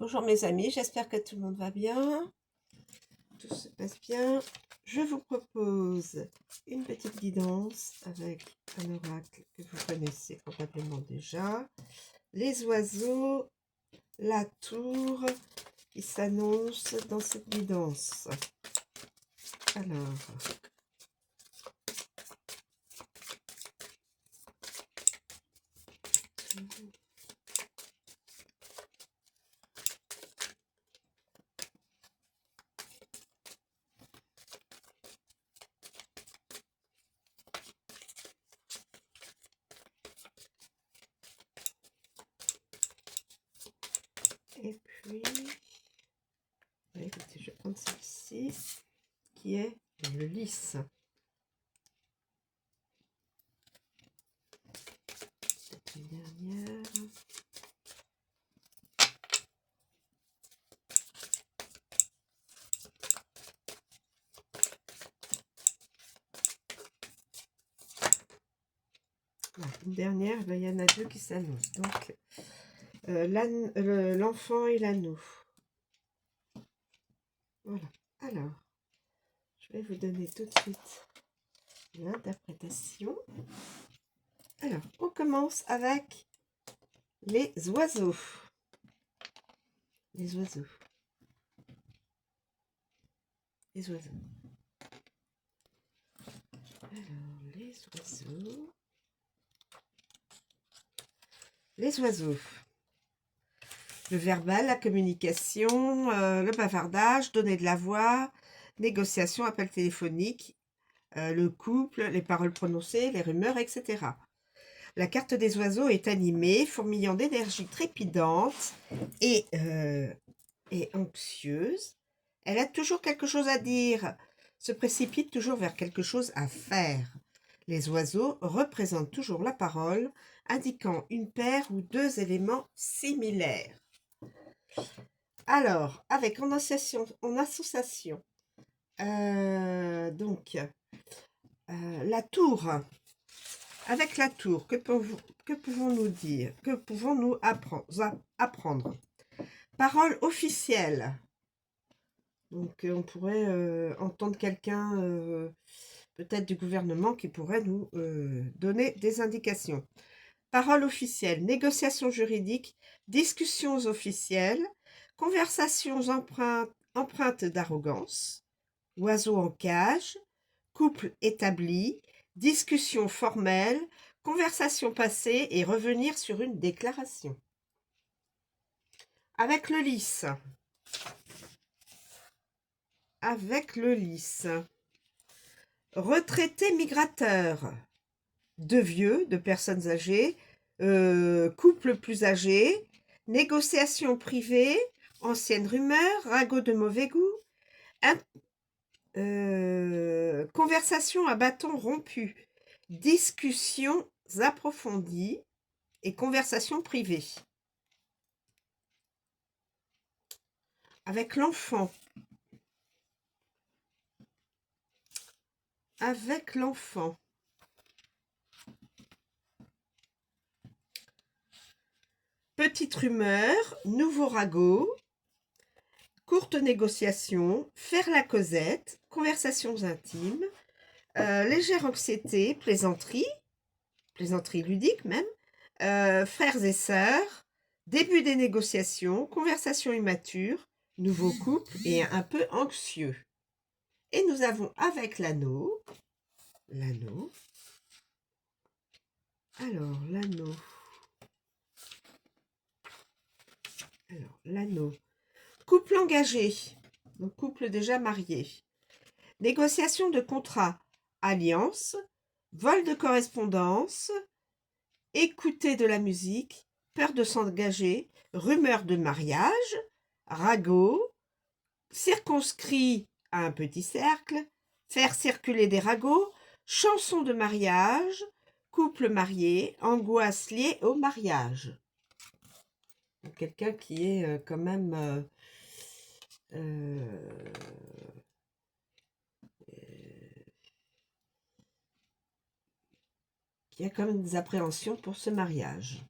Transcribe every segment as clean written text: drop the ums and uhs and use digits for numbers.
Bonjour mes amis, j'espère que tout le monde va bien, tout se passe bien. Je vous propose une petite guidance avec un oracle que vous connaissez probablement déjà. Les oiseaux, la tour qui s'annonce dans cette guidance. Alors, et puis, écoutez, je vais prendre celle-ci qui est le lys. C'est une dernière. Voilà, une dernière, ben, il y en a deux qui s'annoncent. Donc, l'enfant et l'anneau. Voilà. Alors, je vais vous donner tout de suite l'interprétation. Alors, on commence avec les oiseaux. Les oiseaux. Les oiseaux. Alors, les oiseaux. Les oiseaux. Le verbal, la communication, le bavardage, donner de la voix, négociation, appel téléphonique, le couple, les paroles prononcées, les rumeurs, etc. La carte des oiseaux est animée, fourmillant d'énergie trépidante et anxieuse. Elle a toujours quelque chose à dire, se précipite toujours vers quelque chose à faire. Les oiseaux représentent toujours la parole, indiquant une paire ou deux éléments similaires. Alors, avec en association, donc, la tour. Avec la tour, que pouvons-nous dire? Que pouvons-nous apprendre? Parole officielle. Donc, on pourrait entendre quelqu'un, peut-être du gouvernement, qui pourrait nous donner des indications. Parole officielle, négociations juridiques, discussions officielles, conversations empreintes d'arrogance, oiseaux en cage, couple établi, discussion formelle, conversation passée et revenir sur une déclaration. Avec le lys. Avec le lys. Retraités migrateurs. De vieux, de personnes âgées, couple plus âgé, négociations privées, anciennes rumeurs, ragots de mauvais goût, conversation à bâton rompu, discussions approfondies et conversations privées. Avec l'enfant. Avec l'enfant. Petite rumeur, nouveau ragot, courte négociation, faire la causette, conversations intimes, légère anxiété, plaisanterie ludique même, frères et sœurs, début des négociations, conversation immature, nouveau couple et un peu anxieux. Et nous avons avec l'anneau, alors l'anneau, couple engagé, donc couple déjà marié, négociation de contrat, alliance, vol de correspondance, écouter de la musique, peur de s'engager, rumeur de mariage, ragot, circonscrit à un petit cercle, faire circuler des ragots, chanson de mariage, couple marié, angoisse liée au mariage. Quelqu'un qui est quand même qui a quand même des appréhensions pour ce mariage.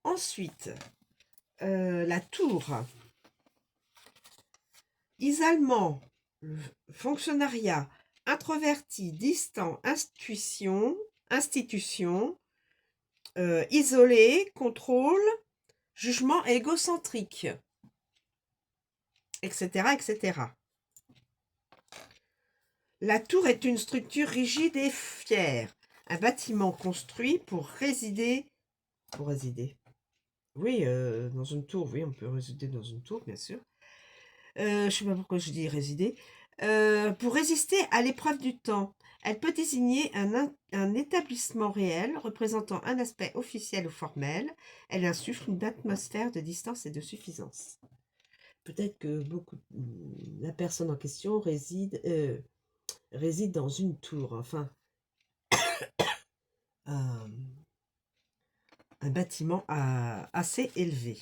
Ensuite, la tour. isolement, fonctionnariat, introverti, distant, institution, isolé, contrôle, jugement égocentrique, etc., etc. La tour est une structure rigide et fière, un bâtiment construit pour résider. Pour résider. Oui, dans une tour, oui, on peut résider dans une tour, bien sûr. Je ne sais pas pourquoi je dis résider. Pour résister à l'épreuve du temps. Elle peut désigner un établissement réel représentant un aspect officiel ou formel. Elle insuffle une atmosphère de distance et de suffisance. Peut-être que la personne en question réside dans une tour, enfin, un bâtiment assez élevé.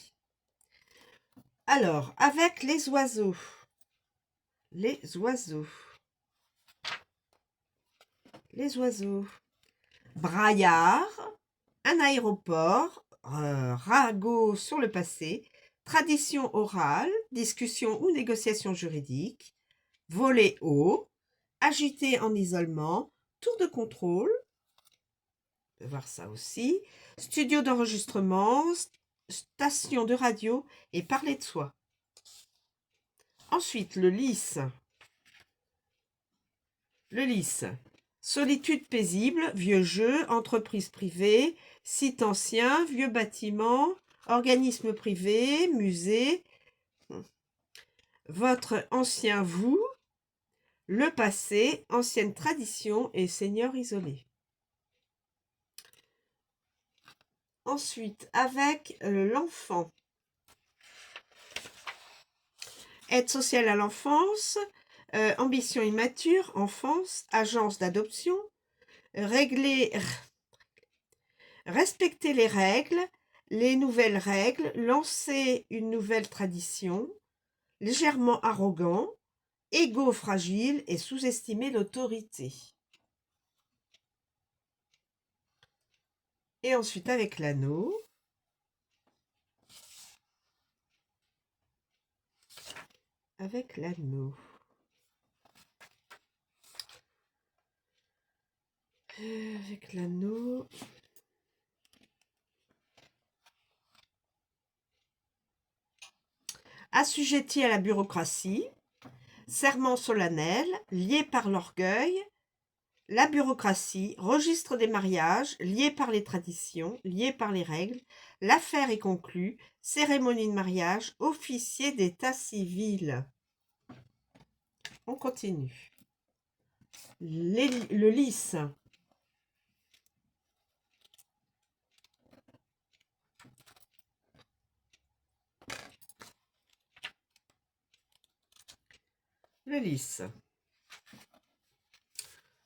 Alors, avec les oiseaux. Les oiseaux. Les oiseaux. Braillard, un aéroport, ragot sur le passé, tradition orale, discussion ou négociation juridique, voler haut, agité en isolement, tour de contrôle, on peut voir ça aussi, studio d'enregistrement, station de radio et parler de soi. Ensuite, le lys. Le lys. Solitude paisible, vieux jeu, entreprise privée, site ancien, vieux bâtiment, organisme privé, musée, votre ancien vous, le passé, ancienne tradition et seigneur isolé. Ensuite, avec l'enfant. Aide sociale à l'enfance, ambition immature, enfance, agence d'adoption, respecter les nouvelles règles, lancer une nouvelle tradition, légèrement arrogant, égo fragile et sous-estimer l'autorité. Et ensuite avec l'anneau. Avec l'anneau. Avec l'anneau. Assujetti à la bureaucratie, serment solennel, lié par l'orgueil, la bureaucratie, registre des mariages, lié par les traditions, lié par les règles, l'affaire est conclue, cérémonie de mariage, officier d'état civil. On continue. Le lys. Le lys.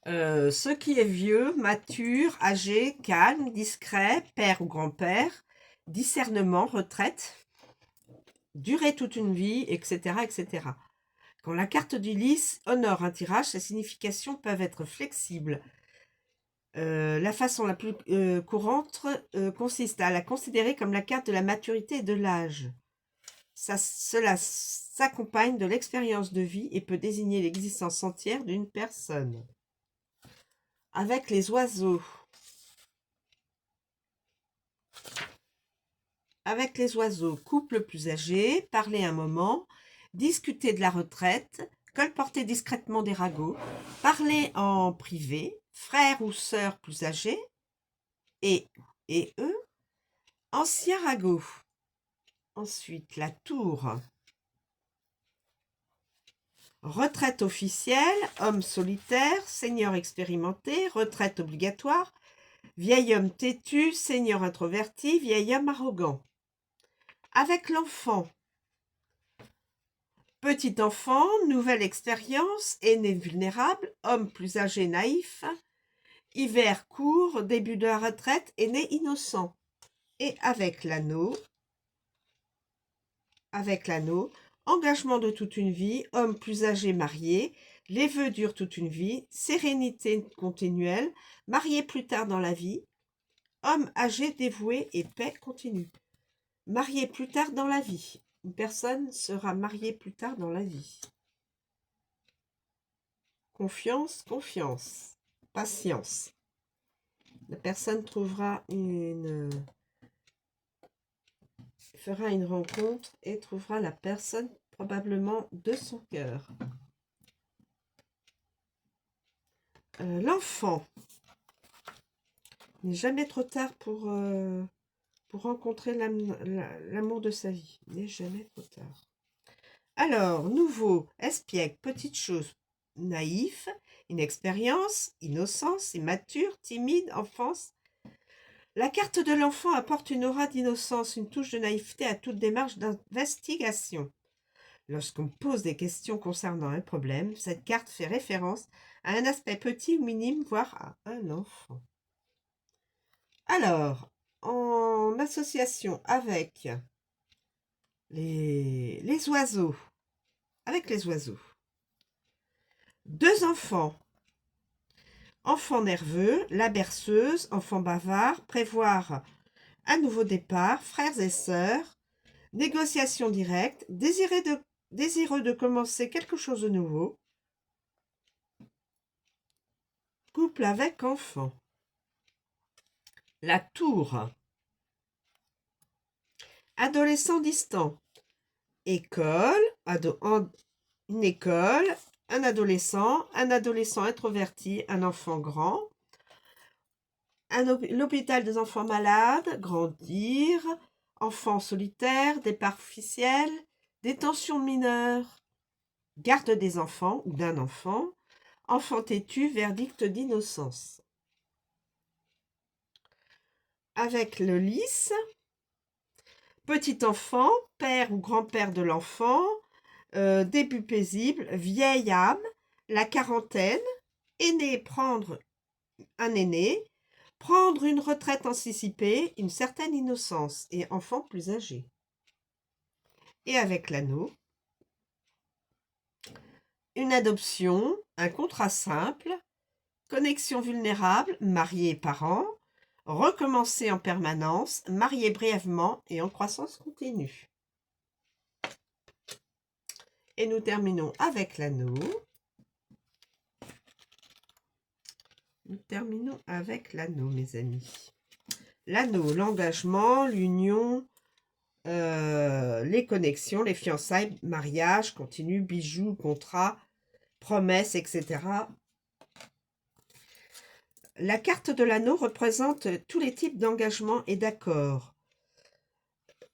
Ce qui est vieux, mature, âgé, calme, discret, père ou grand-père, discernement, retraite, durer toute une vie, etc., etc. Quand la carte du lys honore un tirage, ses significations peuvent être flexibles. La façon la plus courante consiste à la considérer comme la carte de la maturité et de l'âge. Cela s'accompagne de l'expérience de vie et peut désigner l'existence entière d'une personne. Avec les oiseaux. Avec les oiseaux, couple plus âgé, parler un moment, discuter de la retraite, colporter discrètement des ragots, parler en privé, frère ou sœur plus âgés, et eux, ancien ragot. Ensuite, la tour. Retraite officielle, homme solitaire, seigneur expérimenté, retraite obligatoire, vieil homme têtu, seigneur introverti, vieil homme arrogant. Avec l'enfant. Petit enfant, nouvelle expérience, aîné vulnérable, homme plus âgé naïf, hiver court, début de la retraite, aîné innocent. Et avec l'anneau, engagement de toute une vie, homme plus âgé marié, les vœux durent toute une vie, sérénité continuelle, marié plus tard dans la vie, homme âgé dévoué et paix continue. Marié plus tard dans la vie. Une personne sera mariée plus tard dans la vie. confiance, confiance, patience. La personne fera une rencontre et trouvera la personne probablement de son cœur. L'enfant. Il n'est jamais trop tard pour rencontrer l'amour de sa vie. Il n'est jamais trop tard. Alors, nouveau, espiègle, petite chose, naïf, inexpérience, innocence, immature, timide, enfance. La carte de l'enfant apporte une aura d'innocence, une touche de naïveté à toute démarche d'investigation. Lorsqu'on pose des questions concernant un problème, cette carte fait référence à un aspect petit ou minime, voire à un enfant. Alors, en association avec les oiseaux, deux enfants, enfant nerveux, la berceuse, enfant bavard, prévoir un nouveau départ, frères et sœurs, négociation directe, désireux de commencer quelque chose de nouveau, couple avec enfant. La tour, adolescent distant, école, une école, un adolescent introverti, un enfant grand, l'hôpital des enfants malades, grandir, enfant solitaire, départ officiel, détention de mineurs, garde des enfants ou d'un enfant, enfant têtu, verdict d'innocence. Avec le lys, petit enfant, père ou grand-père de l'enfant, début paisible, vieille âme, la quarantaine, prendre une retraite anticipée, une certaine innocence et enfant plus âgé. Et avec l'anneau, une adoption, un contrat simple, connexion vulnérable, marié et parents, recommencer en permanence, marié brièvement et en croissance continue. Et nous terminons avec l'anneau. Mes amis. L'anneau, l'engagement, l'union, les connexions, les fiançailles, mariage, continu, bijoux, contrat, promesses, etc. La carte de l'anneau représente tous les types d'engagement et d'accords.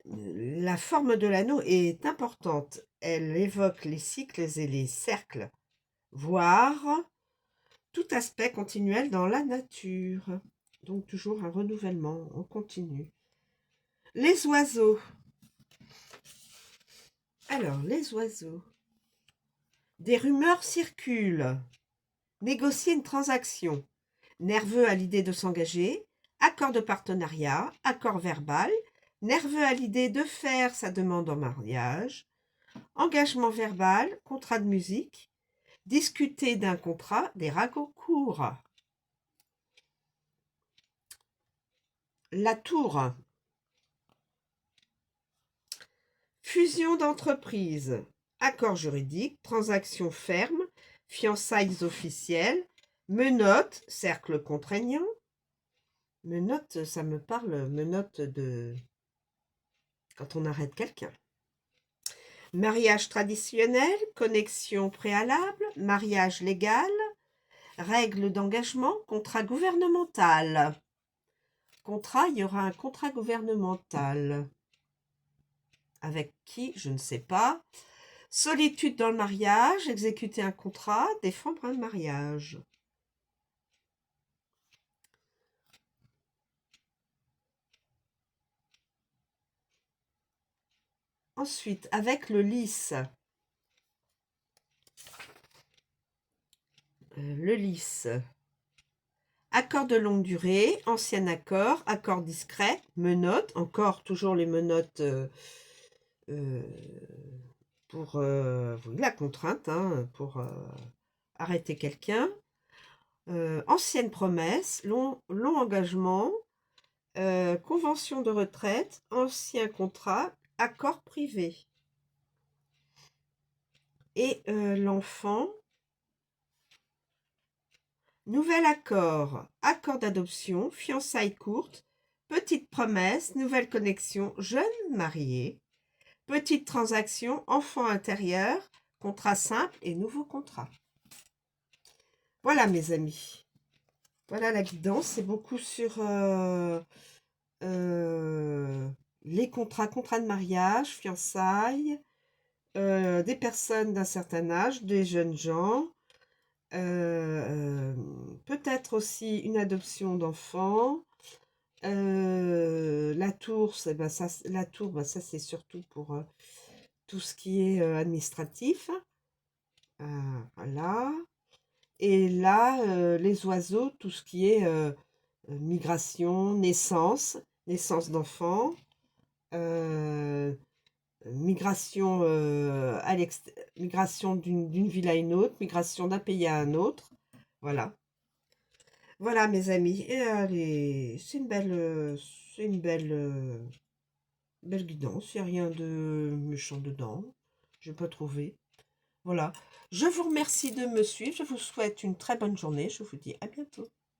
La forme de l'anneau est importante. Elle évoque les cycles et les cercles, voire tout aspect continuel dans la nature. Donc toujours un renouvellement, on continue. Les oiseaux. Alors, les oiseaux. Des rumeurs circulent. Négocier une transaction. Nerveux à l'idée de s'engager. Accord de partenariat. Accord verbal. Nerveux à l'idée de faire sa demande en mariage. Engagement verbal. Contrat de musique. Discuter d'un contrat. Des ragots courts. La tour. Fusion d'entreprise. Accord juridique. Transaction ferme. Fiançailles officielles. Menottes. Cercle contraignant. Menottes, ça me parle. Menottes de... quand on arrête quelqu'un. Mariage traditionnel. Connexion préalable. Mariage légal. Règles d'engagement. Contrat gouvernemental. Contrat, il y aura un contrat gouvernemental. Avec qui, je ne sais pas. Solitude dans le mariage, exécuter un contrat, défendre un mariage. Ensuite, avec le lys. Le lys. Accord de longue durée, ancien accord, accord discret, menottes, encore toujours les menottes pour la contrainte, hein, pour arrêter quelqu'un. Ancienne promesse, long engagement, convention de retraite, ancien contrat, accord privé. Et l'enfant, nouvel accord, accord d'adoption, fiançailles courtes, petite promesse, nouvelle connexion, jeune marié, petite transaction, enfant intérieur, contrat simple et nouveau contrat. Voilà mes amis. Voilà la guidance, c'est beaucoup sur les contrats de mariage, fiançailles, des personnes d'un certain âge, des jeunes gens, peut-être aussi une adoption d'enfants. La tour, ben ça, ça c'est surtout pour tout ce qui est administratif. Voilà. Et là, les oiseaux, tout ce qui est migration, naissance d'enfants, migration, migration d'une ville à une autre, migration d'un pays à un autre. Voilà. Voilà mes amis. Et allez, c'est une belle guidance. Il n'y a rien de méchant dedans. Je n'ai pas trouvé. Voilà. Je vous remercie de me suivre. Je vous souhaite une très bonne journée. Je vous dis à bientôt.